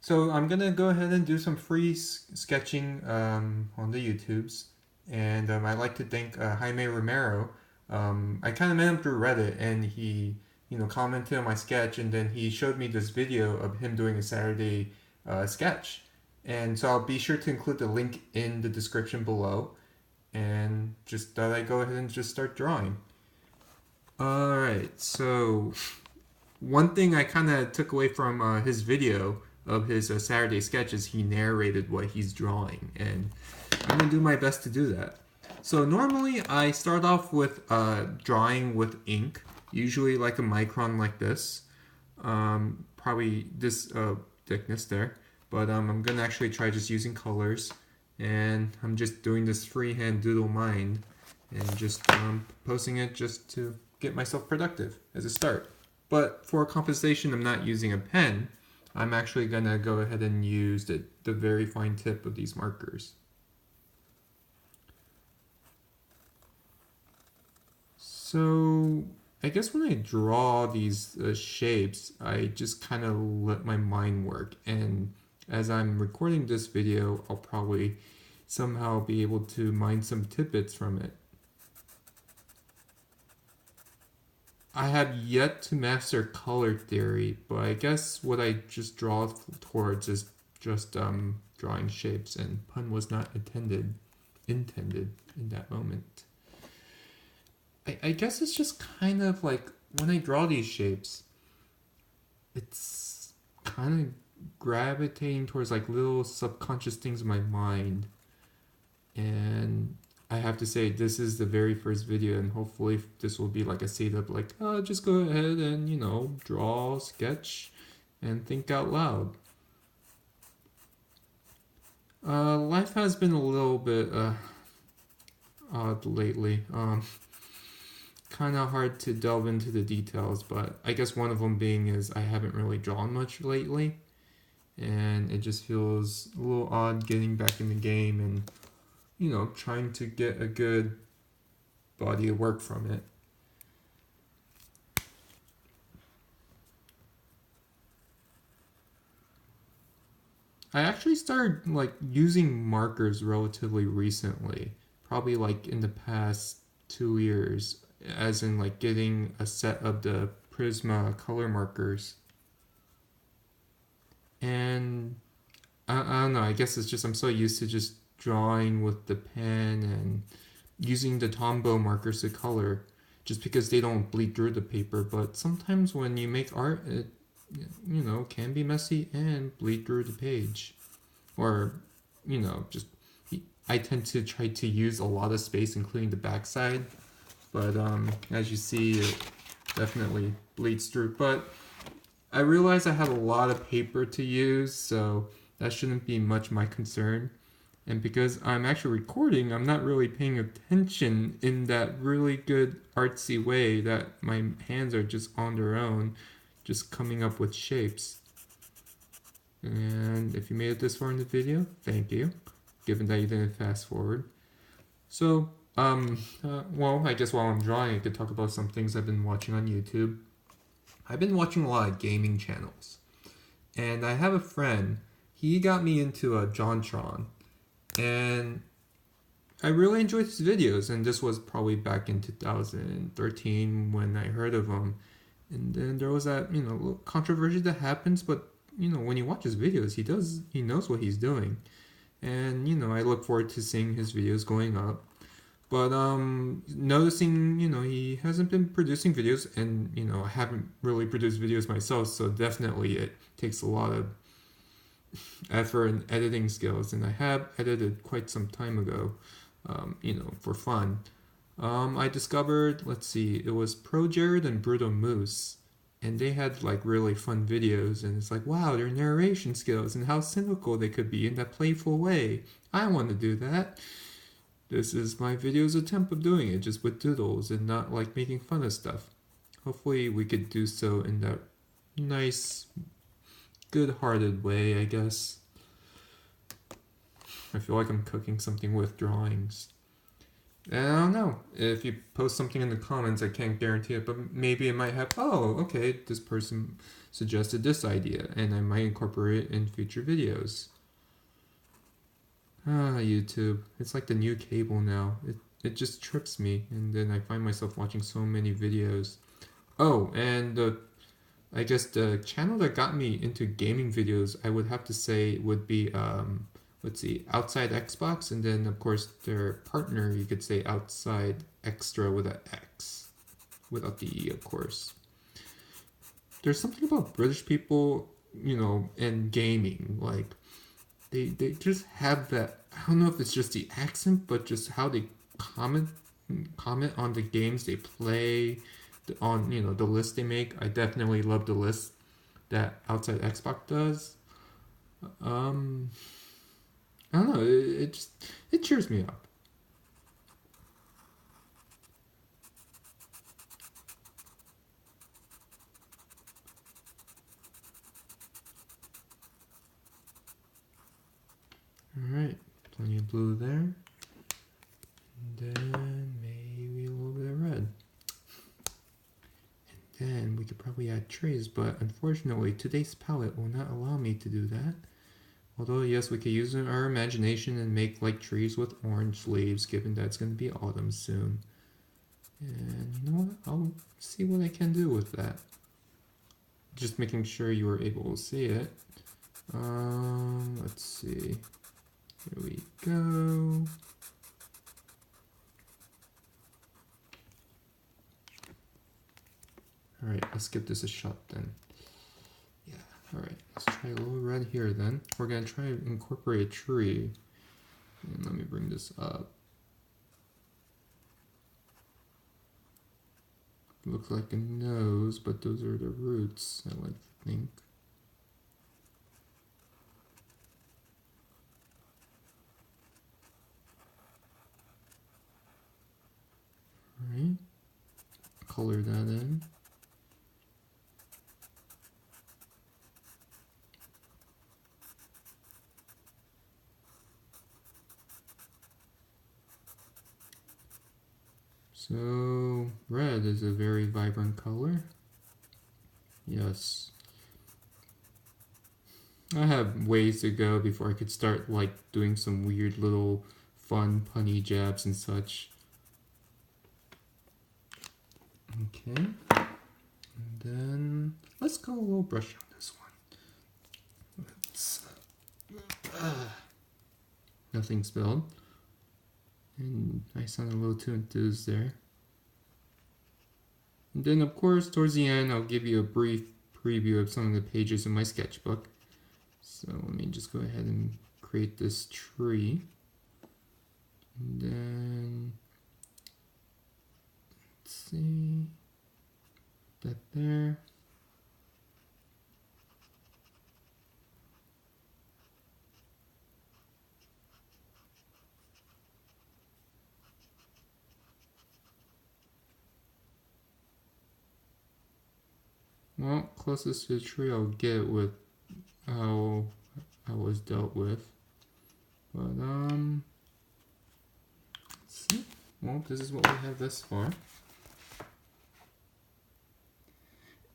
So I'm gonna go ahead and do some free sketching on the YouTubes, and I'd like to thank Jaime Romero. I kind of met him through Reddit, and he, commented on my sketch, and then he showed me this video of him doing a Saturday sketch, and so I'll be sure to include the link in the description below, and just thought I'd go ahead and just start drawing. All right, so one thing I kind of took away from his video of his Saturday sketches, he narrated what he's drawing, and I'm gonna do my best to do that. So normally I start off with drawing with ink, usually like a micron like this, probably this thickness there, but I'm gonna actually try just using colors, and I'm just doing this freehand doodle mind, and just posting it just to get myself productive as a start. But for compensation, I'm not using a pen. I'm actually gonna go ahead and use the very fine tip of these markers. So I guess when I draw these shapes, I just kind of let my mind work. And as I'm recording this video, I'll probably somehow be able to mine some tidbits from it. I have yet to master color theory, but I guess what I just draw towards is just drawing shapes, and pun was not intended in that moment. I guess it's just kind of like when I draw these shapes, it's kind of gravitating towards like little subconscious things in my mind. And I have to say, this is the very first video, and hopefully this will be like a setup, like, just go ahead and, draw, sketch, and think out loud. Life has been a little bit odd lately. Kind of hard to delve into the details, but I guess one of them being is I haven't really drawn much lately, and it just feels a little odd getting back in the game and trying to get a good body of work from it. I actually started like using markers relatively recently, probably like in the past 2 years, as in like getting a set of the Prismacolor markers. And I don't know, I guess it's just I'm so used to just drawing with the pen and using the Tombow markers to color, just because they don't bleed through the paper. But sometimes when you make art, it can be messy and bleed through the page, or just I tend to try to use a lot of space, including the backside, but as you see, it definitely bleeds through. But I realize I have a lot of paper to use, so that shouldn't be much my concern. And because I'm actually recording, I'm not really paying attention in that really good artsy way that my hands are just on their own, just coming up with shapes. And if you made it this far in the video, thank you, given that you didn't fast forward. So, well, I guess while I'm drawing, I could talk about some things I've been watching on YouTube. I've been watching a lot of gaming channels, and I have a friend, he got me into a JonTron, and I really enjoyed his videos, and this was probably back in 2013 when I heard of him. And then there was that, little controversy that happens, but, when you watch his videos, he knows what he's doing. And, I look forward to seeing his videos going up. But, noticing, he hasn't been producing videos, and, I haven't really produced videos myself, so definitely it takes a lot of effort and editing skills, and I have edited quite some time ago, for fun. I discovered, let's see, it was Pro Jared and Bruto Moose, and they had like really fun videos, and it's like, wow, their narration skills and how cynical they could be in that playful way. I want to do that. This is my video's attempt of doing it, just with doodles and not like making fun of stuff. Hopefully we could do so in that nice, good-hearted way, I guess. I feel like I'm cooking something with drawings. And I don't know. If you post something in the comments, I can't guarantee it, but maybe it might have, oh, okay, this person suggested this idea, and I might incorporate it in future videos. Ah, YouTube. It's like the new cable now. It just trips me, and then I find myself watching so many videos. Oh, and I guess the channel that got me into gaming videos, I would have to say would be let's see, Outside Xbox, and then of course their partner, you could say Outside Extra with an X, without the E, of course. There's something about British people, and gaming, like they just have that. I don't know if it's just the accent, but just how they comment comment on the games they play, on the list they make. I definitely love the list that Outside Xbox does. Um, I don't know. It just it cheers me up. All right, plenty of blue there. And then maybe a little bit of red. And then we could probably add trees, but unfortunately today's palette will not allow me to do that. Although yes, we could use our imagination and make like trees with orange leaves, given that it's going to be autumn soon. And you know what? I'll see what I can do with that. Just making sure you are able to see it. Let's see. Here we go. Alright, let's give this a shot then. Yeah, alright, let's try a little red here then. We're gonna try and incorporate a tree. And let me bring this up. Looks like a nose, but those are the roots, I like to think. Alright, color that in. So, red is a very vibrant color. Yes. I have ways to go before I could start like doing some weird little fun punny jabs and such. Okay. And then let's go a little brush on this one. Nothing spilled. And I sound a little too enthused there. And then of course towards the end I'll give you a brief preview of some of the pages in my sketchbook. So let me just go ahead and create this tree. And then let's see that there. Well, closest to the tree I'll get with how I was dealt with. But let's see. Well, this is what we have thus far.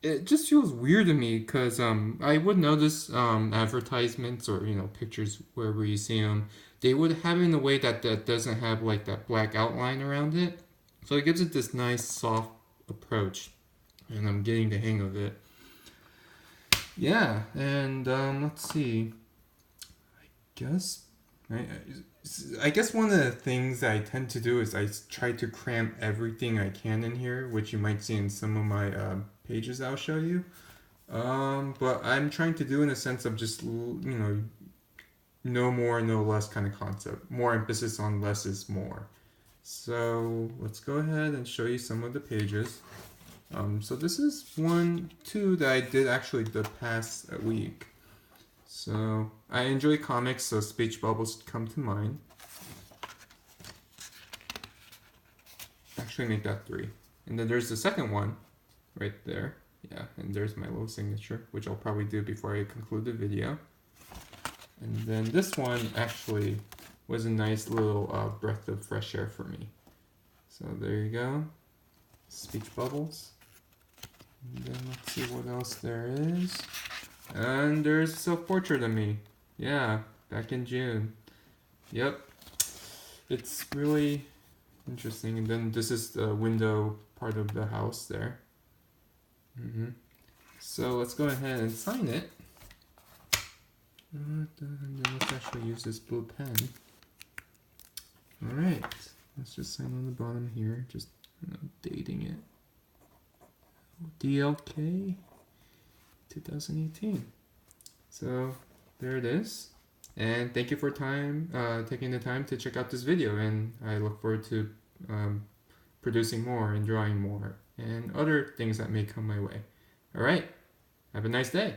It just feels weird to me because I would notice advertisements or pictures wherever you see them, they would have it in a way that doesn't have like that black outline around it, so it gives it this nice soft approach, and I'm getting the hang of it. Yeah, and let's see. Guess I guess one of the things that I tend to do is I try to cram everything I can in here, which you might see in some of my pages I'll show you. But I'm trying to do in a sense of just no more, no less kind of concept. More emphasis on less is more. So let's go ahead and show you some of the pages. So this is 2 that I did actually the past week. So I enjoy comics, so speech bubbles come to mind. Actually make that 3. And then there's the second one right there. Yeah, and there's my little signature, which I'll probably do before I conclude the video. And then this one actually was a nice little breath of fresh air for me. So there you go. Speech bubbles. And then let's see what else there is. And there's a self-portrait of me. Yeah, back in June. Yep. It's really interesting. And then this is the window part of the house there. So let's go ahead and sign it. And then let's actually use this blue pen. Alright, let's just sign on the bottom here, just dating it. DLK 2018. So there it is. And thank you for taking the time to check out this video, and I look forward to producing more and drawing more and other things that may come my way. Alright, have a nice day.